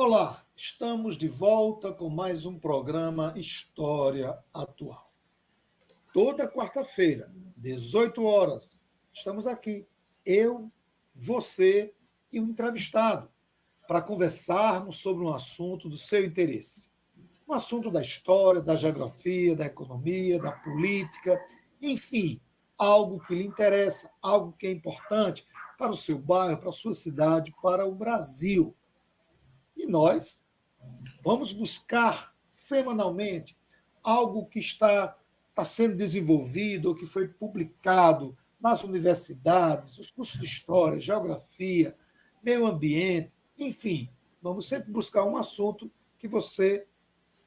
Olá, estamos de volta com mais um programa História Atual. Toda quarta-feira, 18 horas, estamos aqui, eu, você e um entrevistado, para conversarmos sobre um assunto do seu interesse. Um assunto da história, da geografia, da economia, da política, enfim, algo que lhe interessa, algo que é importante para o seu bairro, para a sua cidade, para o Brasil. E nós vamos buscar semanalmente algo que está sendo desenvolvido ou que foi publicado nas universidades, os cursos de história, geografia, meio ambiente, enfim, vamos sempre buscar um assunto que você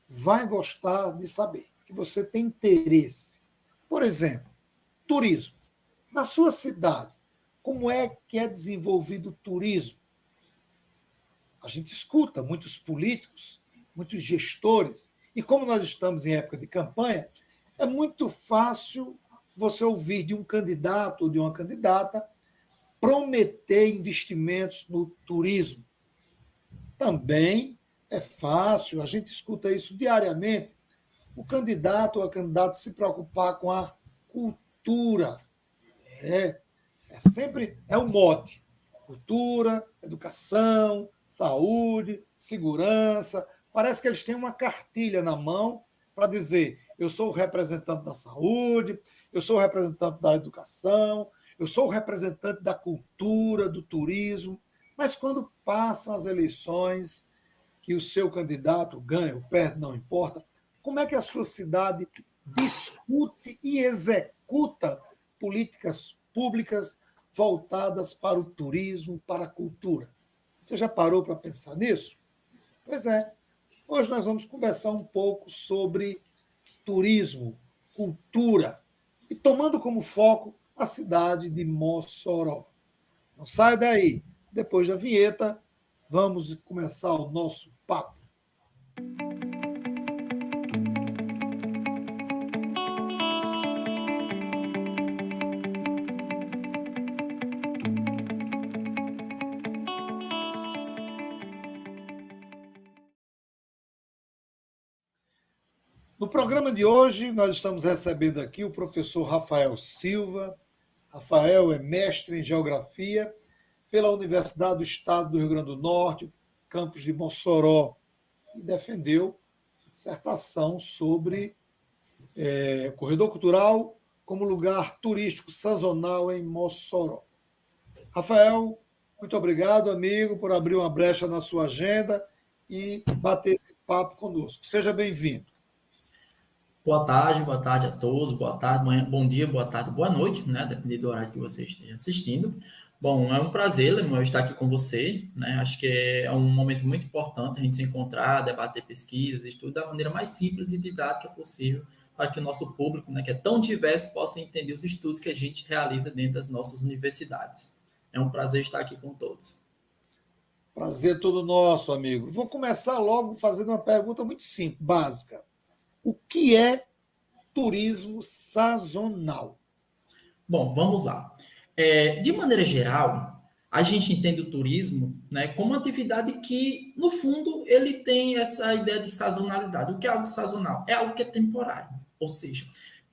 vai gostar de saber, que você tem interesse. Por exemplo, turismo. Na sua cidade, como é que é desenvolvido o turismo? A gente escuta muitos políticos, muitos gestores, e como nós estamos em época de campanha, é muito fácil você ouvir de um candidato ou de uma candidata prometer investimentos no turismo. Também é fácil, a gente escuta isso diariamente, o candidato ou a candidata se preocupar com a cultura. É, é o mote. Cultura, educação, saúde, segurança. Parece que eles têm uma cartilha na mão para dizer: eu sou o representante da saúde, eu sou o representante da educação, eu sou o representante da cultura, do turismo. Mas quando passam as eleições, que o seu candidato ganha ou perde, não importa, como é que a sua cidade discute e executa políticas públicas voltadas para o turismo, para a cultura? Você já parou para pensar nisso? Pois é. Hoje nós vamos conversar um pouco sobre turismo, cultura, e tomando como foco a cidade de Mossoró. Não sai daí. Depois da vinheta, vamos começar o nosso papo. No programa de hoje, nós estamos recebendo aqui o professor Rafael Silva. Rafael é mestre em Geografia pela Universidade do Estado do Rio Grande do Norte, campus de Mossoró, e defendeu dissertação sobre corredor cultural como lugar turístico sazonal em Mossoró. Rafael, muito obrigado, amigo, por abrir uma brecha na sua agenda e bater esse papo conosco. Seja bem-vindo. Boa tarde a todos, boa tarde, bom dia, boa tarde, boa noite, né? Dependendo do horário que você esteja assistindo. Bom, é um prazer, Lemuel, estar aqui com você, né? Acho que é um momento muito importante a gente se encontrar, debater pesquisas, estudo da maneira mais simples e didática possível, para que o nosso público, né, que é tão diverso, possa entender os estudos que a gente realiza dentro das nossas universidades. É um prazer estar aqui com todos. Prazer todo nosso, amigo. Vou começar logo fazendo uma pergunta muito simples, básica. O que é turismo sazonal? Bom, vamos lá. De maneira geral, a gente entende o turismo, né, como uma atividade que, no fundo, ele tem essa ideia de sazonalidade. O que é algo sazonal? É algo que é temporário. Ou seja,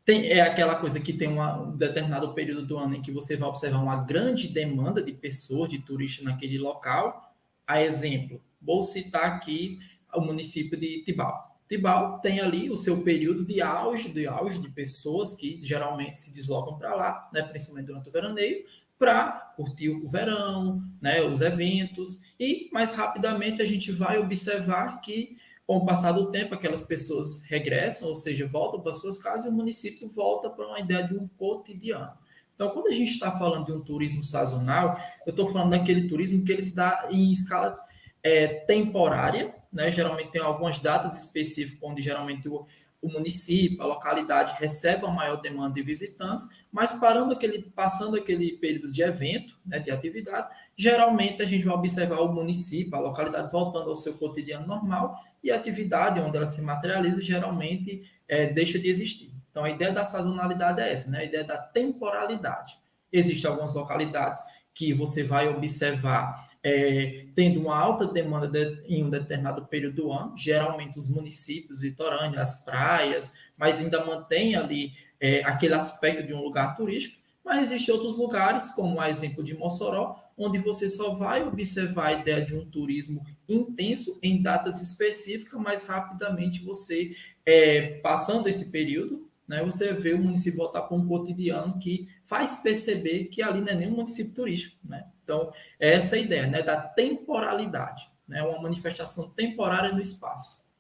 é aquela coisa que tem um determinado período do ano em que você vai observar uma grande demanda de pessoas, de turistas naquele local. A exemplo, vou citar aqui o município de Tibau. Tibau tem ali o seu período de pessoas que geralmente se deslocam para lá, né, principalmente durante o veraneio, para curtir o verão, né, os eventos, e mais rapidamente a gente vai observar que, com o passar do tempo, aquelas pessoas regressam, ou seja, voltam para suas casas e o município volta para uma ideia de um cotidiano. Então, quando a gente está falando de um turismo sazonal, eu estou falando daquele turismo que ele se dá em escala temporária, né? Geralmente tem algumas datas específicas onde geralmente o município, a localidade recebe uma maior demanda de visitantes, mas passando aquele período de evento, né, de atividade, geralmente a gente vai observar o município, a localidade voltando ao seu cotidiano normal e a atividade onde ela se materializa geralmente deixa de existir. Então a ideia da sazonalidade é essa, né? A ideia da temporalidade. Existem algumas localidades que você vai observar tendo uma alta demanda em um determinado período do ano, geralmente os municípios litorâneos, as praias, mas ainda mantém ali aquele aspecto de um lugar turístico, mas existem outros lugares, como o exemplo de Mossoró, onde você só vai observar a ideia de um turismo intenso em datas específicas, mas rapidamente você, passando esse período, né, você vê o município voltar para um cotidiano que faz perceber que ali não é nem um município turístico. Né? Então, é essa a ideia, né, da temporalidade, né, uma manifestação temporária no espaço.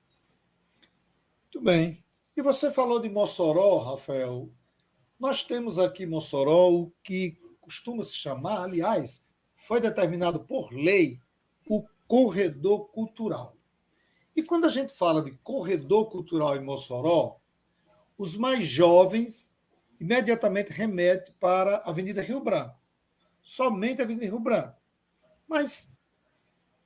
Muito bem. E você falou de Mossoró, Rafael. Nós temos aqui Mossoró o que costuma se chamar, aliás, foi determinado por lei, o corredor cultural. E quando a gente fala de corredor cultural em Mossoró, os mais jovens imediatamente remetem para a Avenida Rio Branco, somente a Avenida Rio Branco. Mas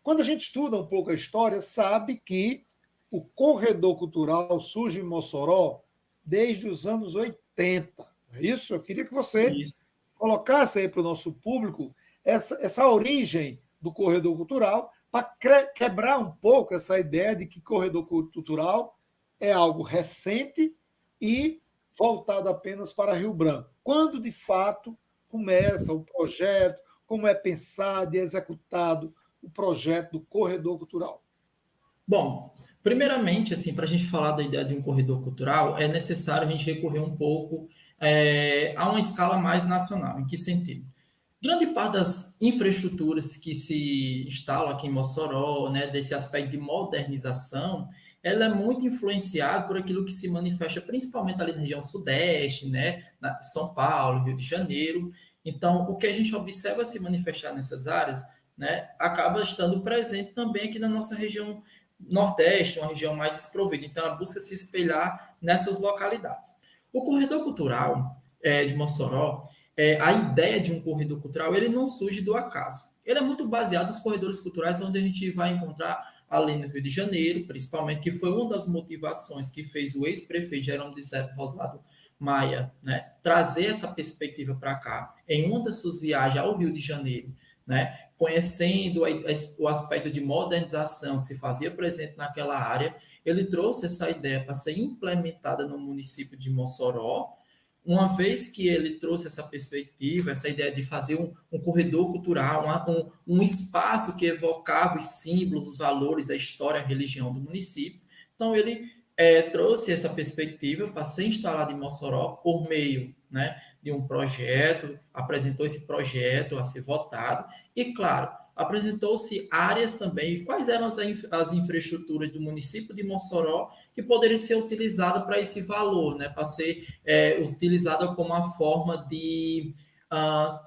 quando a gente estuda um pouco a história, sabe que o corredor cultural surge em Mossoró desde os anos 80. É isso? Eu queria que você Isso. colocasse aí para o nosso público essa origem do corredor cultural, para quebrar um pouco essa ideia de que corredor cultural é algo recente e voltado apenas para Rio Branco. Quando, de fato, começa o projeto, como é pensado e executado o projeto do corredor cultural? Bom, primeiramente, assim, para a gente falar da ideia de um corredor cultural, é necessário a gente recorrer um pouco a uma escala mais nacional. Em que sentido? Grande parte das infraestruturas que se instalam aqui em Mossoró, né, desse aspecto de modernização, ela é muito influenciada por aquilo que se manifesta principalmente ali na região sudeste, né, São Paulo, Rio de Janeiro. Então, o que a gente observa se manifestar nessas áreas, né, acaba estando presente também aqui na nossa região nordeste, uma região mais desprovida. Então, ela busca se espelhar nessas localidades. O corredor cultural de Mossoró, a ideia de um corredor cultural, ele não surge do acaso. Ele é muito baseado nos corredores culturais onde a gente vai encontrar ali no Rio de Janeiro, principalmente, que foi uma das motivações que fez o ex-prefeito Jerônimo de Sete Rosado Maia, né, trazer essa perspectiva para cá, em uma das suas viagens ao Rio de Janeiro, né, conhecendo o aspecto de modernização que se fazia presente naquela área, ele trouxe essa ideia para ser implementada no município de Mossoró. Uma vez que ele trouxe essa perspectiva, essa ideia de fazer um corredor cultural, um espaço que evocava os símbolos, os valores, a história, a religião do município. Então, ele trouxe essa perspectiva para ser instalado em Mossoró por meio, né, de um projeto, apresentou esse projeto a ser votado, e, claro, apresentou-se áreas também, quais eram as infraestruturas do município de Mossoró que poderiam ser utilizadas para esse valor, né, para ser utilizada como uma forma de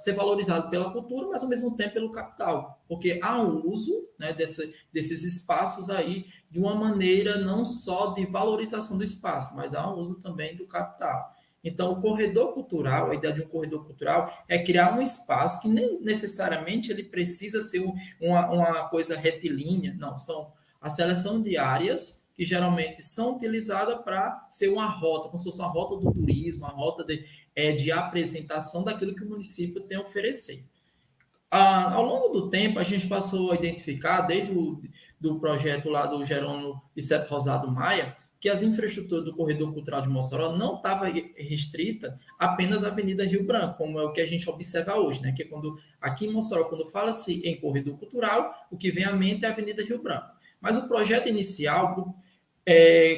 ser valorizado pela cultura, mas ao mesmo tempo pelo capital, porque há um uso, né, desses espaços aí de uma maneira não só de valorização do espaço, mas há um uso também do capital. Então, o corredor cultural, a ideia de um corredor cultural é criar um espaço que nem necessariamente ele precisa ser uma coisa retilínea, não, são a seleção de áreas que geralmente são utilizadas para ser uma rota, como se fosse uma rota do turismo, uma rota de apresentação daquilo que o município tem a oferecer. Ao longo do tempo, a gente passou a identificar, desde do projeto lá do Jerônimo de Sete Rosado Maia, que as infraestruturas do Corredor Cultural de Mossoró não estava restrita apenas à Avenida Rio Branco, como é o que a gente observa hoje, né? Que quando aqui em Mossoró, quando fala-se em corredor cultural, o que vem à mente é a Avenida Rio Branco. Mas o projeto inicial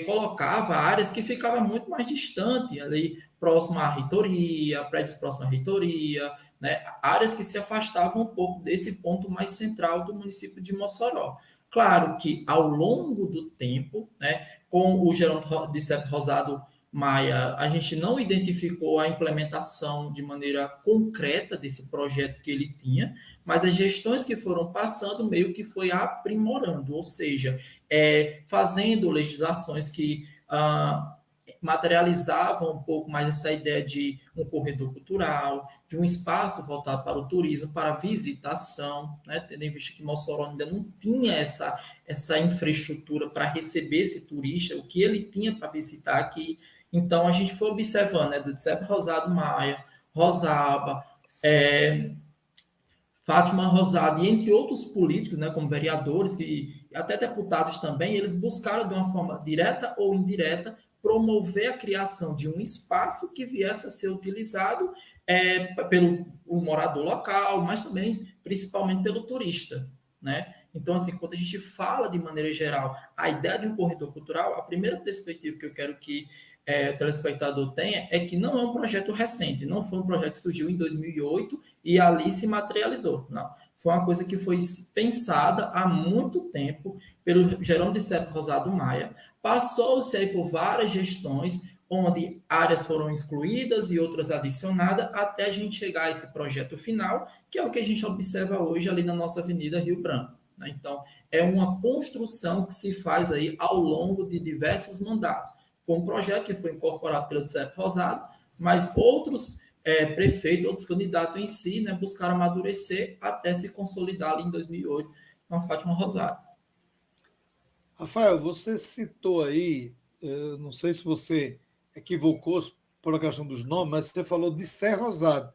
colocava áreas que ficavam muito mais distantes, ali próximo à reitoria, prédios próximos à reitoria, né, áreas que se afastavam um pouco desse ponto mais central do município de Mossoró. Claro que ao longo do tempo, né, com o Jerônimo de Sete Rosado Maia, a gente não identificou a implementação de maneira concreta desse projeto que ele tinha, mas as gestões que foram passando meio que foi aprimorando, ou seja, fazendo legislações que materializavam um pouco mais essa ideia de um corredor cultural, de um espaço voltado para o turismo, para a visitação, né? Tendo em vista que Mossoró ainda não tinha essa infraestrutura para receber esse turista, o que ele tinha para visitar aqui. Então, a gente foi observando, né, do Giuseppe Rosado Maia, Rosaba, Fátima Rosado, e entre outros políticos, né, como vereadores e até deputados também, eles buscaram de uma forma direta ou indireta promover a criação de um espaço que viesse a ser utilizado pelo o morador local, mas também, principalmente, pelo turista, né? Então, assim, quando a gente fala de maneira geral a ideia de um corredor cultural, a primeira perspectiva que eu quero que o telespectador tenha é que não é um projeto recente, não foi um projeto que surgiu em 2008 e ali se materializou. Não. Foi uma coisa que foi pensada há muito tempo pelo Jerônimo de Serpa Rosado Maia, passou-se aí por várias gestões, onde áreas foram excluídas e outras adicionadas, até a gente chegar a esse projeto final, que é o que a gente observa hoje ali na nossa Avenida Rio Branco. Né? Então, é uma construção que se faz aí ao longo de diversos mandatos. Foi um projeto que foi incorporado pelo Serpa Rosado, mas outros prefeitos, outros candidatos em si, né, buscaram amadurecer até se consolidar ali em 2008 com a Fátima Rosado. Rafael, você citou aí, não sei se você equivocou-se por a questão dos nomes, mas você falou de Sé Rosado.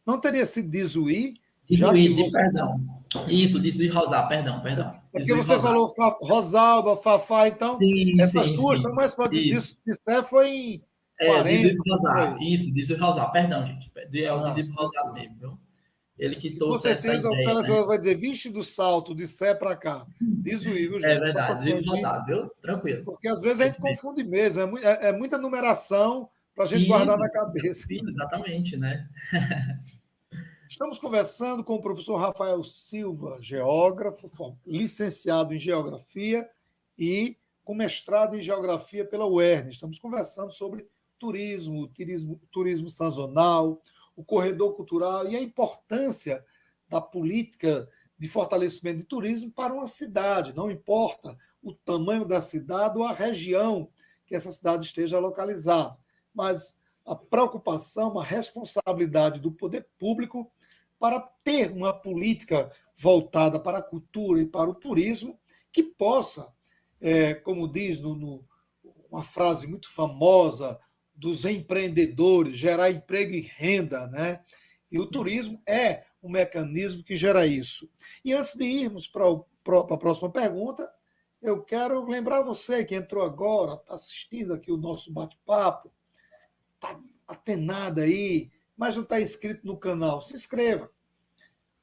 Não teria sido de Izuí, já que De você. perdão. Isso, de Zui Rosar, perdão. É De porque Zui você Rosar. falou Rosalba, Fafá, então Sim, essas sim, duas estão sim. mais próximas. Isso. De Sé foi em De Zui 40, por Rosar. aí. Isso, de Zui Rosar. Perdão, gente. É o de Ah, Zui Rosar tranquilo. mesmo, viu? Ele que E com trouxe essa certeza o ideia, né? telespectador vai dizer, vixe do salto, de Sé para cá. De Izuí, viu, É gente? Só para verdade, Zui corrigir. Rosar, viu? Tranquilo. Porque às vezes a gente Esse mesmo. confunde mesmo, é muita numeração para a gente guardar Isso, na cabeça. sim, exatamente, né? Estamos conversando com o professor Rafael Silva, geógrafo, licenciado em Geografia e com mestrado em Geografia pela UERN. Estamos conversando sobre turismo sazonal, o corredor cultural e a importância da política de fortalecimento de turismo para uma cidade. Não importa o tamanho da cidade ou a região que essa cidade esteja localizada, mas a preocupação, a responsabilidade do poder público para ter uma política voltada para a cultura e para o turismo que possa, como diz uma frase muito famosa dos empreendedores, gerar emprego e renda, né? E o Isso. turismo é um mecanismo que gera isso. E antes de irmos para a próxima pergunta, eu quero lembrar você que entrou agora, está assistindo aqui o nosso bate-papo, está atenado aí, mas não está inscrito no canal. Se inscreva,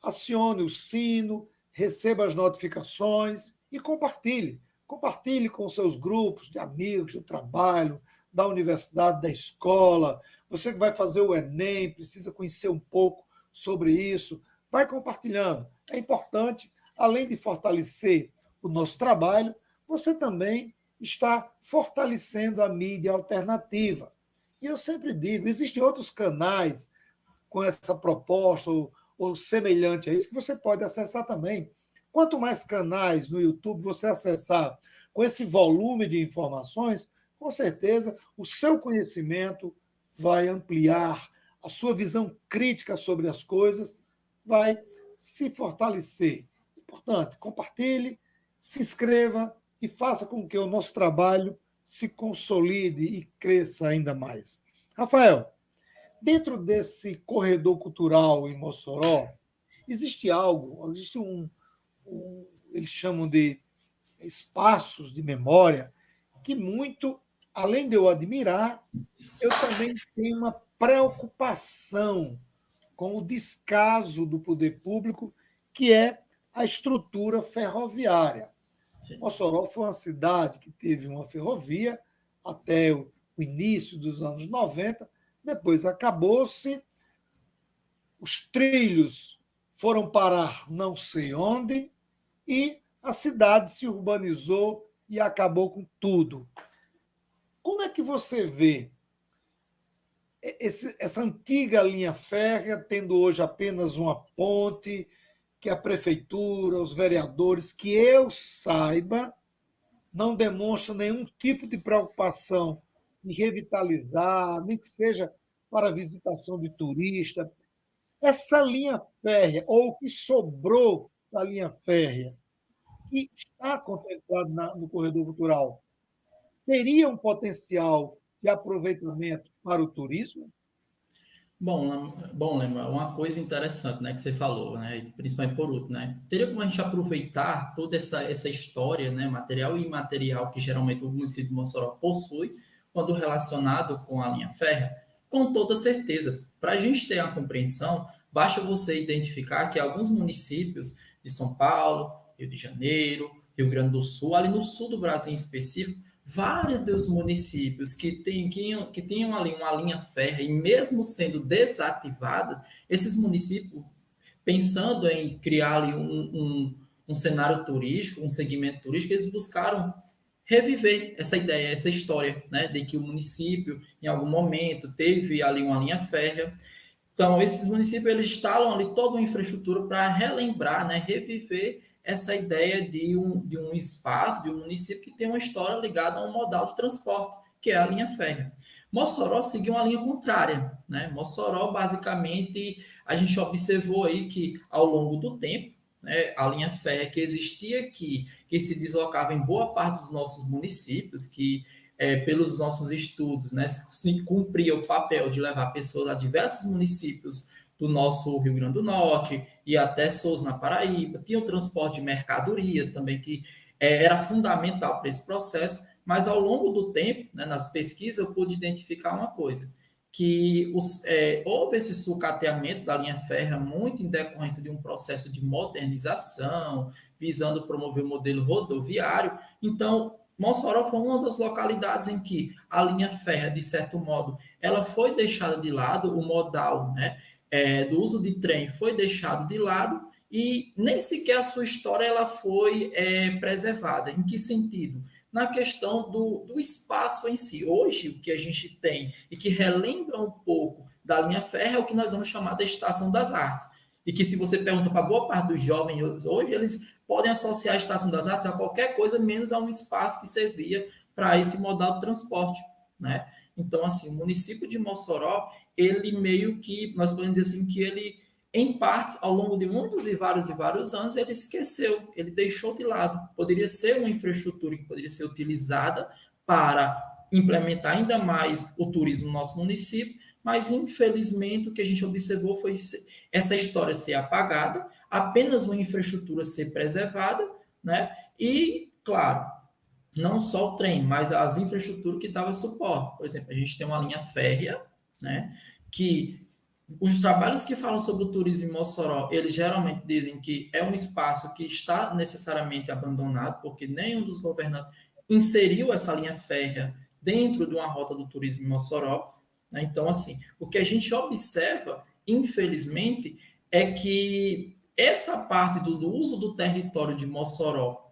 acione o sino, receba as notificações e compartilhe. Compartilhe com seus grupos de amigos, do trabalho, da universidade, da escola. Você que vai fazer o Enem, precisa conhecer um pouco sobre isso. Vai compartilhando. É importante, além de fortalecer o nosso trabalho, você também está fortalecendo a mídia alternativa. E eu sempre digo, existem outros canais com essa proposta ou semelhante a isso que você pode acessar também. Quanto mais canais no YouTube você acessar com esse volume de informações, com certeza o seu conhecimento vai ampliar, a sua visão crítica sobre as coisas vai se fortalecer. Importante, compartilhe, se inscreva e faça com que o nosso trabalho se consolide e cresça ainda mais. Rafael, dentro desse corredor cultural em Mossoró, existe algo, existe eles chamam de espaços de memória, que muito, além de eu admirar, eu também tenho uma preocupação com o descaso do poder público, que é a estrutura ferroviária. Sim. Mossoró foi uma cidade que teve uma ferrovia até o início dos anos 90, depois acabou-se, os trilhos foram parar não sei onde e a cidade se urbanizou e acabou com tudo. Como é que você vê essa antiga linha férrea tendo hoje apenas uma ponte que a prefeitura, os vereadores, que eu saiba, não demonstram nenhum tipo de preocupação em revitalizar, nem que seja para visitação de turista. Essa linha férrea, ou o que sobrou da linha férrea, que está contemplado no corredor cultural, teria um potencial de aproveitamento para o turismo? Bom, Lema, uma coisa interessante, né, que você falou, né, principalmente por último, né, teria como a gente aproveitar toda essa história, né, material e imaterial que geralmente o município de Mossoró possui quando relacionado com a linha férrea? Com toda certeza. Para a gente ter a compreensão, basta você identificar que alguns municípios de São Paulo, Rio de Janeiro, Rio Grande do Sul, ali no sul do Brasil em específico, vários dos municípios que tinham ali uma linha férrea e mesmo sendo desativadas, esses municípios, pensando em criar ali um cenário turístico, um segmento turístico, eles buscaram reviver essa ideia, essa história, né, de que o município, em algum momento, teve ali uma linha férrea. Então, esses municípios eles instalam ali toda uma infraestrutura para relembrar, né, reviver essa ideia de um espaço, de um município que tem uma história ligada a um modal de transporte, que é a linha férrea. Mossoró seguiu uma linha contrária, né? Mossoró, basicamente, a gente observou aí que ao longo do tempo, né, a linha férrea que existia aqui, que se deslocava em boa parte dos nossos municípios, que pelos nossos estudos, né, se cumpria o papel de levar pessoas a diversos municípios do nosso Rio Grande do Norte e até Sousa, na Paraíba. Tinha o transporte de mercadorias também, que era fundamental para esse processo, mas ao longo do tempo, né, nas pesquisas, eu pude identificar uma coisa, que houve esse sucateamento da linha férrea muito em decorrência de um processo de modernização, visando promover o modelo rodoviário. Então, Mossoró foi uma das localidades em que a linha férrea, de certo modo, ela foi deixada de lado, o modal, né, do uso de trem foi deixado de lado e nem sequer a sua história ela foi preservada. Em que sentido? Na questão do espaço em si. Hoje, o que a gente tem e que relembra um pouco da linha férrea é o que nós vamos chamar da Estação das Artes. E que se você pergunta para boa parte dos jovens hoje, eles podem associar a Estação das Artes a qualquer coisa, menos a um espaço que servia para esse modal de transporte, né? Então, assim, o município de Mossoró, ele meio que, nós podemos dizer assim, que ele, em partes, ao longo de muitos e vários anos, ele esqueceu, ele deixou de lado. Poderia ser uma infraestrutura que poderia ser utilizada para implementar ainda mais o turismo no nosso município, mas infelizmente o que a gente observou foi essa história ser apagada, apenas uma infraestrutura ser preservada, né? E, claro, não só o trem, mas as infraestruturas que davam suporte. Por exemplo, a gente tem uma linha férrea, né? Que os trabalhos que falam sobre o turismo em Mossoró, eles geralmente dizem que é um espaço que está necessariamente abandonado, porque nenhum dos governantes inseriu essa linha férrea dentro de uma rota do turismo em Mossoró, né? Então, assim, o que a gente observa, infelizmente, é que essa parte do uso do território de Mossoró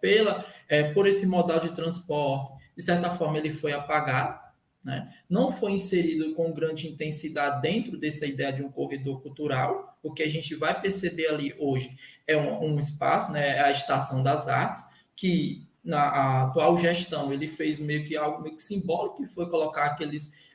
por esse modal de transporte, de certa forma, ele foi apagado, né? Não foi inserido com grande intensidade dentro dessa ideia de um corredor cultural. O que a gente vai perceber ali hoje é um espaço, né, a Estação das Artes, que na atual gestão ele fez meio que algo meio que simbólico, que foi colocar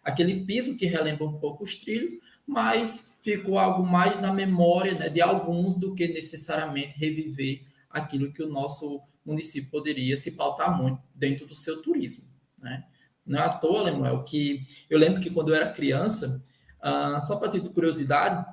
aquele piso que relembra um pouco os trilhos, mas ficou algo mais na memória, né, de alguns do que necessariamente reviver aquilo que o nosso município poderia se pautar muito dentro do seu turismo, né? Não é à toa, Lemuel, que eu lembro que quando eu era criança, só para ter curiosidade,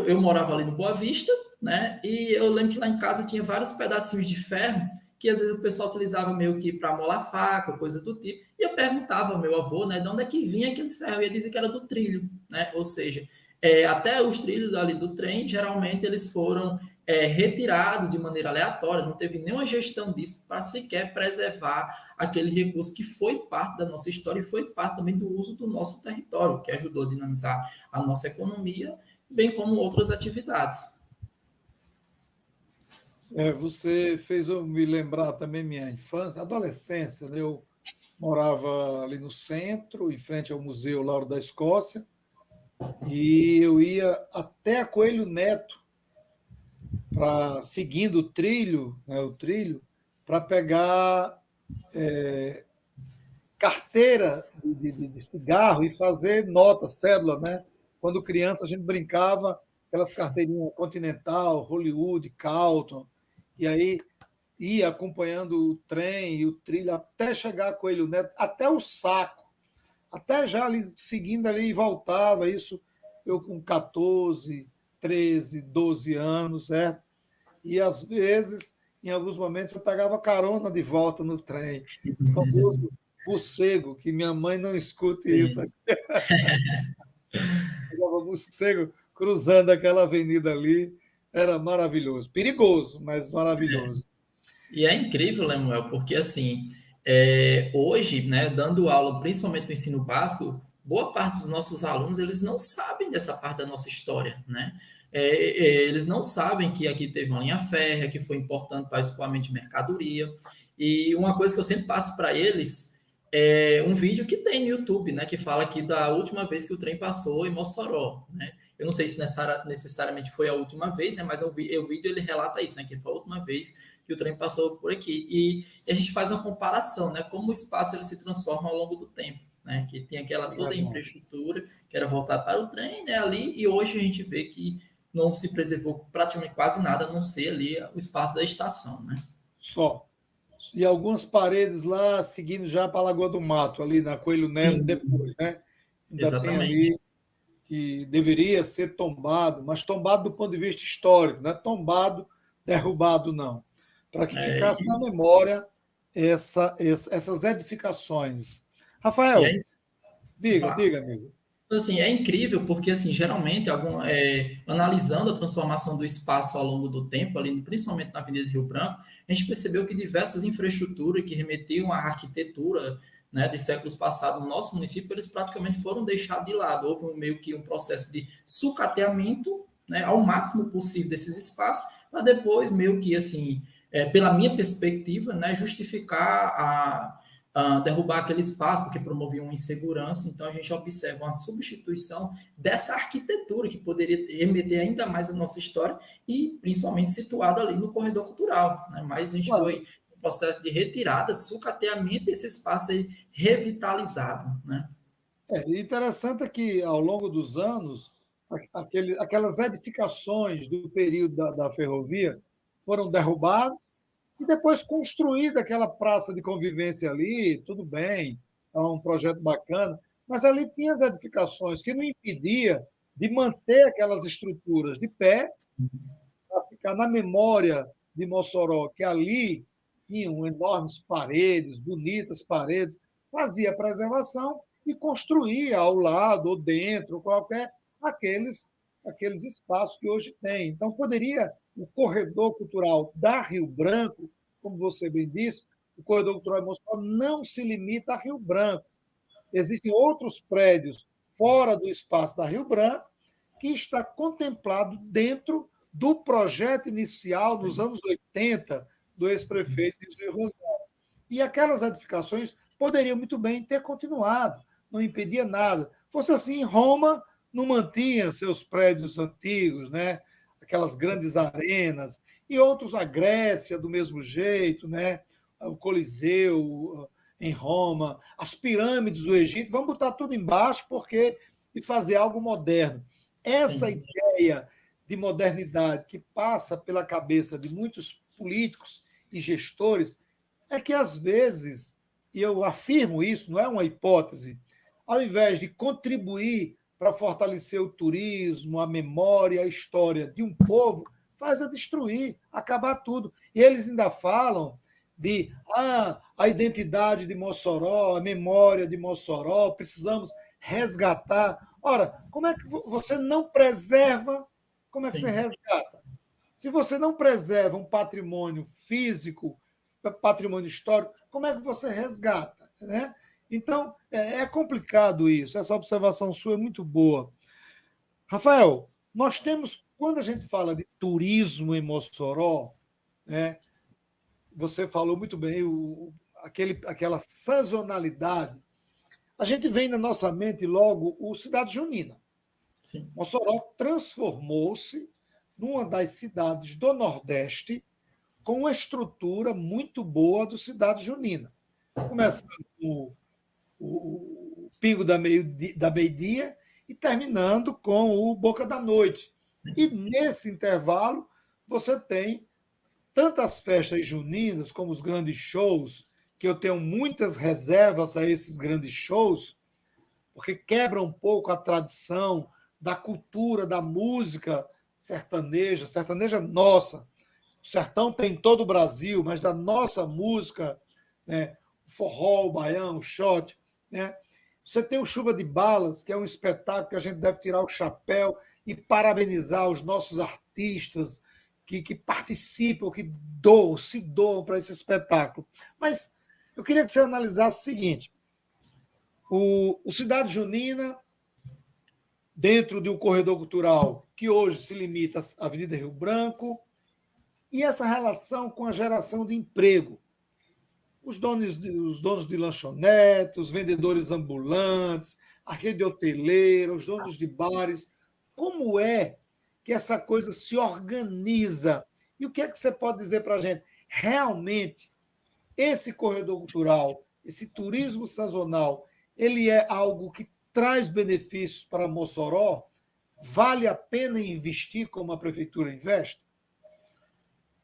eu morava ali no Boa Vista, né? E eu lembro que lá em casa tinha vários pedacinhos de ferro que às vezes o pessoal utilizava meio que para molar faca, coisa do tipo. E eu perguntava ao meu avô, né, de onde é que vinha aqueles ferros? E ele dizia que era do trilho, né? Ou seja, até os trilhos ali do trem, geralmente eles foram retirados de maneira aleatória, não teve nenhuma gestão disso para sequer preservar aquele recurso que foi parte da nossa história e foi parte também do uso do nosso território, que ajudou a dinamizar a nossa economia, bem como outras atividades. Você fez eu me lembrar também minha infância, adolescência, né? Eu morava ali no centro, em frente ao Museu Lauro da Escócia, e eu ia até a Coelho Neto, seguindo o trilho, né, para pegar carteira de cigarro e fazer nota, cédula, né? Quando criança a gente brincava aquelas carteirinhas Continental, Hollywood, Carlton, e aí ia acompanhando o trem e o trilho até chegar a Coelho Neto, até o Saco, até já ali, seguindo ali e voltava, isso. eu com 14, 13, 12 anos, certo? E às vezes, em alguns momentos, eu pegava carona de volta no trem. O famoso morcego, que minha mãe não escute isso. Sim. Pegava morcego cruzando aquela avenida ali. Era maravilhoso. Perigoso, mas maravilhoso. E é incrível, Lemuel, porque assim, hoje, né, dando aula, principalmente no ensino básico, boa parte dos nossos alunos, eles não sabem dessa parte da nossa história, né? Eles não sabem que aqui teve uma linha férrea, que foi importante para o escoamento de mercadoria. E uma coisa que eu sempre passo para eles é um vídeo que tem no YouTube, né, que fala aqui da última vez que o trem passou em Mossoró, né? Eu não sei se necessariamente foi a última vez, né, mas o vídeo ele relata isso, né, que foi a última vez que o trem passou por aqui. E a gente faz uma comparação, né? Como o espaço ele se transforma ao longo do tempo, né? Que tem aquela É toda a verdade. infraestrutura que era voltada para o trem, né? Ali, e hoje a gente vê que não se preservou praticamente quase nada, a não ser ali o espaço da estação, né? Só. E algumas paredes lá seguindo já para a Lagoa do Mato, ali na Coelho Neto, Sim, depois, né? Ainda tem exatamente. ali que deveria ser tombado, mas tombado do ponto de vista histórico, não é tombado, derrubado, não. Para que É ficasse na isso. memória essas edificações. E Rafael, aí, diga, vá. diga, amigo. Então, assim, é incrível porque, assim, geralmente, analisando a transformação do espaço ao longo do tempo, ali, principalmente na Avenida Rio Branco, a gente percebeu que diversas infraestruturas que remetiam à arquitetura, né, dos séculos passados no nosso município, eles praticamente foram deixados de lado. Houve meio que um processo de sucateamento, né, ao máximo possível desses espaços, para depois, meio que, assim, pela minha perspectiva, né, justificar derrubar aquele espaço, porque promovia uma insegurança. Então, a gente observa uma substituição dessa arquitetura que poderia remeter ainda mais à nossa história e, principalmente, situada ali no corredor cultural. Né? Mas a gente Claro. foi um processo de retirada, sucateamento, e esse espaço aí revitalizado. Né? E interessante é que, ao longo dos anos, aquelas edificações do período da ferrovia foram derrubadas e depois construída aquela praça de convivência ali, tudo bem, é um projeto bacana, mas ali tinha as edificações que não impedia de manter aquelas estruturas de pé, para ficar na memória de Mossoró, que ali tinham enormes paredes, bonitas paredes, fazia a preservação e construía ao lado ou dentro, qualquer, aqueles espaços que hoje tem. Então, poderia o corredor cultural da Rio Branco, como você bem disse, o corredor cultural de Mossoró não se limita a Rio Branco. Existem outros prédios fora do espaço da Rio Branco que está contemplado dentro do projeto inicial nos Sim, anos 80 do ex-prefeito Luiz Rosário. E aquelas edificações poderiam muito bem ter continuado, não impedia nada. Fosse assim, Roma não mantinha seus prédios antigos, né? Aquelas grandes arenas, e outros, a Grécia, do mesmo jeito, né? O Coliseu em Roma, as pirâmides do Egito, vamos botar tudo embaixo porque e fazer algo moderno. Essa sim, ideia de modernidade que passa pela cabeça de muitos políticos e gestores é que, às vezes, e eu afirmo isso, não é uma hipótese, ao invés de contribuir para fortalecer o turismo, a memória, a história de um povo, faz a destruir, acabar tudo. E eles ainda falam de a identidade de Mossoró, a memória de Mossoró, precisamos resgatar. Ora, como é que você não preserva? Como é que você sim. resgata? Se você não preserva um patrimônio físico, patrimônio histórico, como é que você resgata? Né? Então, é complicado isso. Essa observação sua é muito boa. Rafael, nós temos, quando a gente fala de turismo em Mossoró, né, você falou muito bem, aquela sazonalidade, a gente vem na nossa mente logo o Cidade Junina. Sim. Mossoró transformou-se numa das cidades do Nordeste com uma estrutura muito boa do Cidade Junina. Começando com o Pingo da Meio-Dia e terminando com o Boca da Noite. E nesse intervalo, você tem tantas festas juninas como os grandes shows, que eu tenho muitas reservas a esses grandes shows, porque quebra um pouco a tradição da cultura, da música sertaneja nossa. O sertão tem em todo o Brasil, mas da nossa música, né? O forró, o baião, o shot, né? Você tem o Chuva de Balas, que é um espetáculo que a gente deve tirar o chapéu e parabenizar os nossos artistas que participam, que doam, se doam para esse espetáculo. Mas eu queria que você analisasse o seguinte: o Cidade Junina, dentro de um corredor cultural que hoje se limita à Avenida Rio Branco, e essa relação com a geração de emprego. Os donos de lanchonete, os vendedores ambulantes, a rede hoteleira, os donos de bares. Como é que essa coisa se organiza? E o que é que você pode dizer para a gente? Realmente, esse corredor cultural, esse turismo sazonal, ele é algo que traz benefícios para Mossoró? Vale a pena investir como a prefeitura investe?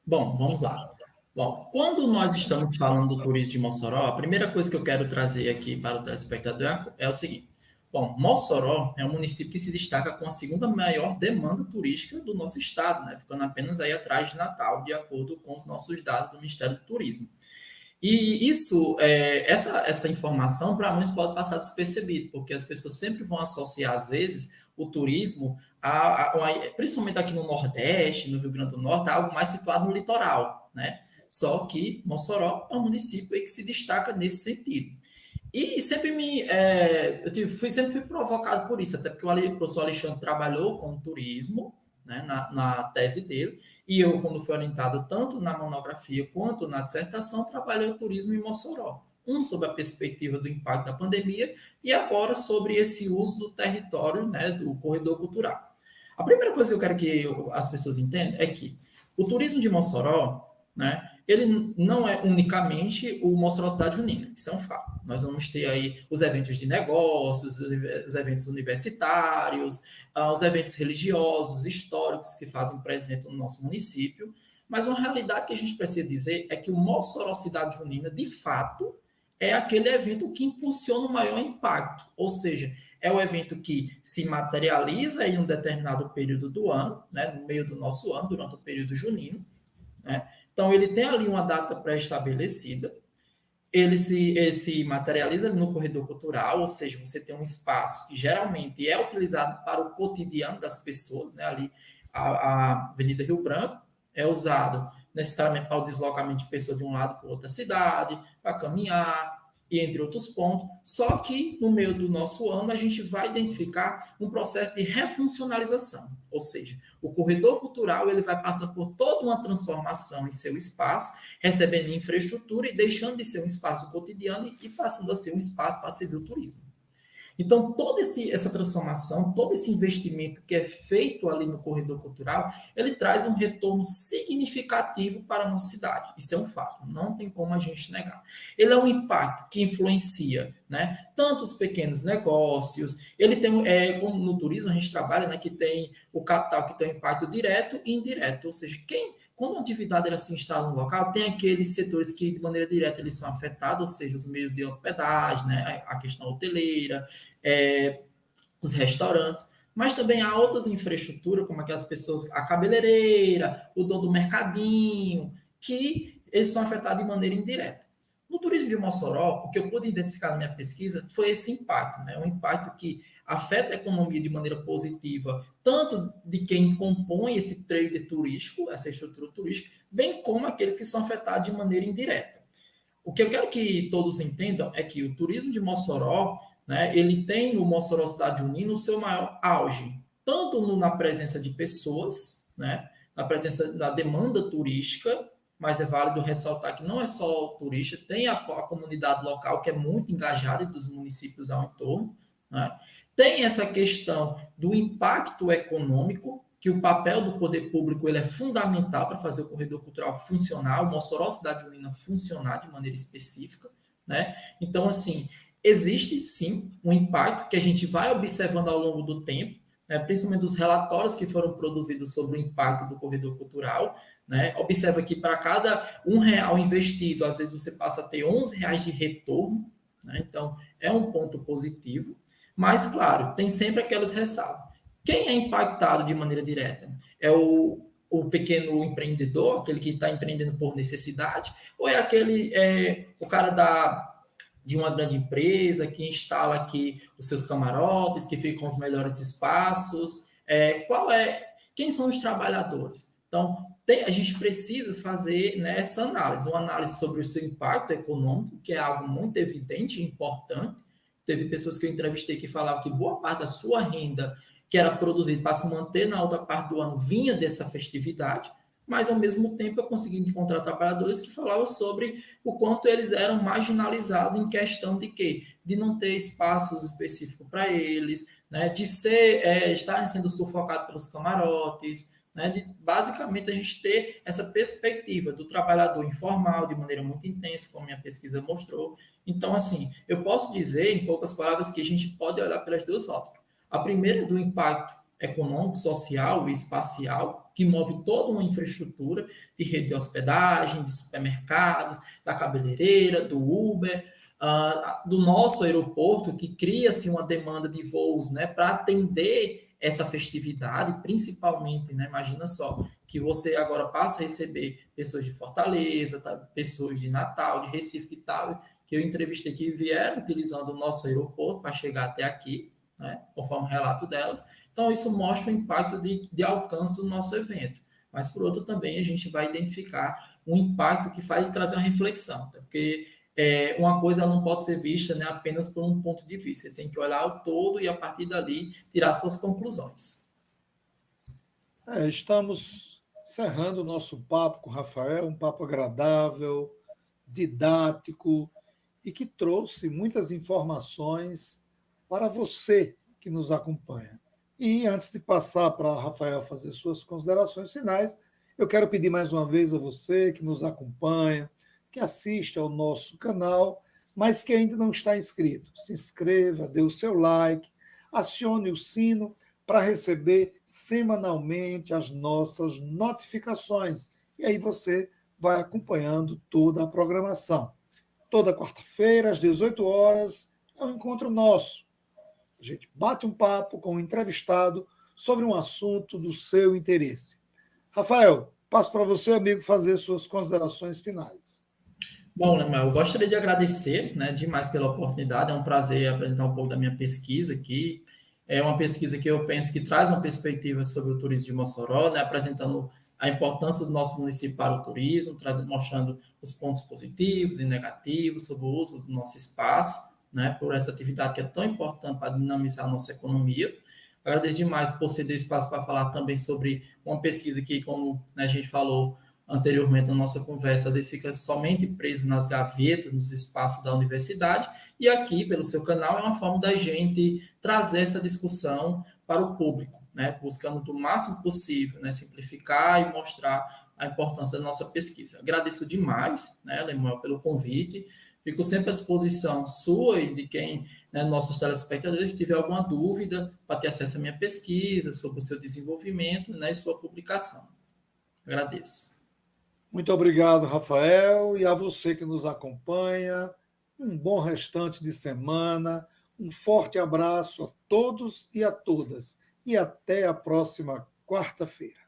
Bom, vamos lá. Bom, quando nós estamos falando do turismo de Mossoró, a primeira coisa que eu quero trazer aqui para o telespectador é o seguinte. Bom, Mossoró é um município que se destaca com a segunda maior demanda turística do nosso estado, né? Ficando apenas aí atrás de Natal, de acordo com os nossos dados do Ministério do Turismo. E isso, essa informação, para muitos pode passar despercebido, porque as pessoas sempre vão associar, às vezes, o turismo, principalmente aqui no Nordeste, no Rio Grande do Norte, a algo mais situado no litoral, né? Só que Mossoró é um município que se destaca nesse sentido. E sempre fui provocado por isso, até porque o professor Alexandre trabalhou com turismo, né, na tese dele, e eu, quando fui orientado tanto na monografia quanto na dissertação, trabalhei o turismo em Mossoró. Um sobre a perspectiva do impacto da pandemia e agora sobre esse uso do território, né, do corredor cultural. A primeira coisa que eu quero que as pessoas entendam é que o turismo de Mossoró, né, ele não é unicamente o Mossoró Cidade Junina, isso é um fato. Nós vamos ter aí os eventos de negócios, os eventos universitários, os eventos religiosos, históricos que fazem presente no nosso município, mas uma realidade que a gente precisa dizer é que o Mossoró Cidade Junina, de fato, é aquele evento que impulsiona o maior impacto, ou seja, é o evento que se materializa em um determinado período do ano, né, no meio do nosso ano, durante o período junino, né? Então, ele tem ali uma data pré-estabelecida, ele se materializa no corredor cultural, ou seja, você tem um espaço que geralmente é utilizado para o cotidiano das pessoas, né? Ali a Avenida Rio Branco é usado necessariamente para o deslocamento de pessoas de um lado para outra cidade, para caminhar, e entre outros pontos. Só que no meio do nosso ano a gente vai identificar um processo de refuncionalização, ou seja, o corredor cultural ele vai passar por toda uma transformação em seu espaço, recebendo infraestrutura e deixando de ser um espaço cotidiano e passando a ser um espaço para servir o turismo. Então, toda essa transformação, todo esse investimento que é feito ali no corredor cultural, ele traz um retorno significativo para a nossa cidade. Isso é um fato, não tem como a gente negar. Ele é um impacto que influencia, né, tanto os pequenos negócios, ele tem, como no turismo a gente trabalha, né, que tem o capital que tem um impacto direto e indireto, ou seja, quando a atividade ela se instala no local, tem aqueles setores que, de maneira direta, eles são afetados, ou seja, os meios de hospedagem, né, a questão hoteleira, os restaurantes, mas também há outras infraestruturas, como aquelas pessoas, a cabeleireira, o dono do mercadinho, que eles são afetados de maneira indireta. No turismo de Mossoró, o que eu pude identificar na minha pesquisa foi esse impacto, né? Um impacto que afeta a economia de maneira positiva, tanto de quem compõe esse trader turístico, essa estrutura turística, bem como aqueles que são afetados de maneira indireta. O que eu quero que todos entendam é que o turismo de Mossoró, né, ele tem o Mossoró Cidade Junina no seu maior auge, tanto na presença de pessoas, né, na presença da demanda turística, mas é válido ressaltar que não é só o turista, tem a comunidade local que é muito engajada e dos municípios ao entorno, né? Tem essa questão do impacto econômico, que o papel do poder público ele é fundamental para fazer o corredor cultural funcionar, o Mossoró Cidade Junina funcionar de maneira específica, né? Então, assim, existe sim um impacto que a gente vai observando ao longo do tempo, né? Principalmente dos relatórios que foram produzidos sobre o impacto do corredor cultural, né? Observa que para cada R$ 1 investido, às vezes você passa a ter R$ 11 de retorno, né? Então, é um ponto positivo, mas, claro, tem sempre aquelas ressalvas. Quem é impactado de maneira direta? É o pequeno empreendedor, aquele que está empreendendo por necessidade, ou é o cara de uma grande empresa que instala aqui os seus camarotes, que ficam os melhores espaços? Quem são os trabalhadores? Então, a gente precisa fazer, né, essa análise, uma análise sobre o seu impacto econômico, que é algo muito evidente e importante. Teve pessoas que eu entrevistei que falavam que boa parte da sua renda que era produzida para se manter na outra parte do ano vinha dessa festividade, mas ao mesmo tempo eu consegui encontrar trabalhadores que falavam sobre o quanto eles eram marginalizados em questão de quê? De não ter espaços específicos para eles, né? De estarem sendo sufocados pelos camarotes, né? Basicamente a gente ter essa perspectiva do trabalhador informal de maneira muito intensa, como a minha pesquisa mostrou. Então, assim, eu posso dizer, em poucas palavras, que a gente pode olhar pelas duas óticas. A primeira é do impacto econômico, social e espacial, que move toda uma infraestrutura de rede de hospedagem, de supermercados, da cabeleireira, do Uber, do nosso aeroporto, que cria-se uma demanda de voos, né, para atender essa festividade, principalmente, né, imagina só, que você agora passa a receber pessoas de Fortaleza, tá, pessoas de Natal, de Recife e tal, que eu entrevistei que vieram utilizando o nosso aeroporto para chegar até aqui, né, conforme o relato delas. Então, isso mostra o impacto de alcance do nosso evento. Mas, por outro, também a gente vai identificar um impacto que faz trazer uma reflexão, tá? Porque uma coisa não pode ser vista, né, apenas por um ponto de vista. Você tem que olhar o todo e, a partir dali, tirar suas conclusões. Estamos encerrando o nosso papo com o Rafael, um papo agradável, didático e que trouxe muitas informações para você que nos acompanha. E antes de passar para Rafael fazer suas considerações finais, eu quero pedir mais uma vez a você que nos acompanha, que assiste ao nosso canal, mas que ainda não está inscrito. Se inscreva, dê o seu like, acione o sino para receber semanalmente as nossas notificações. E aí você vai acompanhando toda a programação. Toda quarta-feira, às 18 horas, é um encontro nosso. A gente bate um papo com o entrevistado sobre um assunto do seu interesse. Rafael, passo para você, amigo, fazer suas considerações finais. Bom, Lemuel, eu gostaria de agradecer, né, demais pela oportunidade. É um prazer apresentar um pouco da minha pesquisa aqui. É uma pesquisa que eu penso que traz uma perspectiva sobre o turismo de Mossoró, né, apresentando a importância do nosso município para o turismo, mostrando os pontos positivos e negativos sobre o uso do nosso espaço, né, por essa atividade que é tão importante para dinamizar a nossa economia. Agradeço demais por ceder espaço para falar também sobre uma pesquisa que, como, né, a gente falou anteriormente na nossa conversa, às vezes fica somente preso nas gavetas, nos espaços da universidade, e aqui, pelo seu canal, é uma forma da gente trazer essa discussão para o público, né, buscando do máximo possível, né, simplificar e mostrar a importância da nossa pesquisa. Agradeço demais, né, Lemuel, pelo convite, fico sempre à disposição sua e de quem, né, nossos telespectadores, que tiver alguma dúvida para ter acesso à minha pesquisa, sobre o seu desenvolvimento, né, e sua publicação. Agradeço. Muito obrigado, Rafael, e a você que nos acompanha. Um bom restante de semana. Um forte abraço a todos e a todas. E até a próxima quarta-feira.